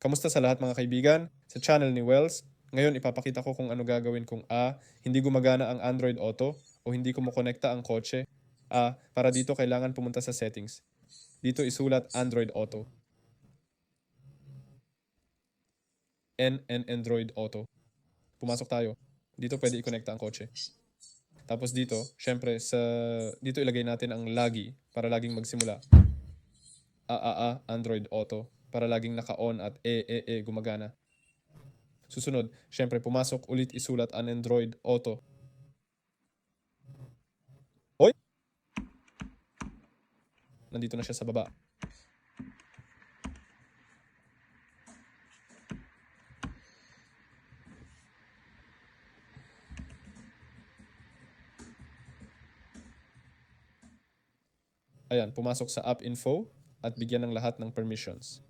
Kamusta sa lahat mga kaibigan? Sa channel ni Wells, ngayon ipapakita ko kung ano gagawin kung hindi gumagana ang Android Auto o hindi kumukonekta ang kotse. Para dito kailangan pumunta sa settings. Dito isulat Android Auto. Android Auto. Pumasok tayo. Dito pwede i-connecta ang kotse. Tapos dito, syempre, dito ilagay natin ang lagi para laging magsimula. Android Auto. Para laging naka-on at gumagana. Susunod, syempre pumasok ulit isulat ang Android Auto. Oy! Nandito na siya sa baba. Ayan, pumasok sa app info at bigyan ng lahat ng permissions.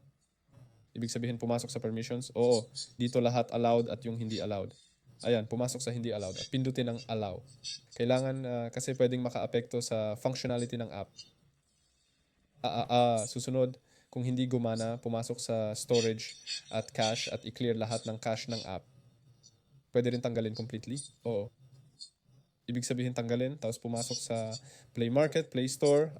Ibig sabihin pumasok sa permissions? Oo, dito lahat allowed at yung hindi allowed. Ayan, pumasok sa hindi allowed at pindutin ang allow. Kailangan kasi pwedeng maka-apekto sa functionality ng app. Susunod, kung hindi gumana, pumasok sa storage at cache at i-clear lahat ng cache ng app. Pwede rin tanggalin completely? Oo. Ibig sabihin tanggalin, tapos pumasok sa Play Market, Play Store,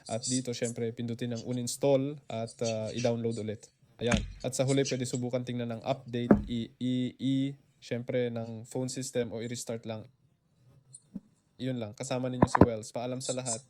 at dito syempre pindutin ang uninstall at i-download ulit. Ayan. At sa huli pwede subukan tingnan ng update, syempre ng phone system o i-restart lang. Iyon lang. Kasama ninyo si Wells. Paalam sa lahat.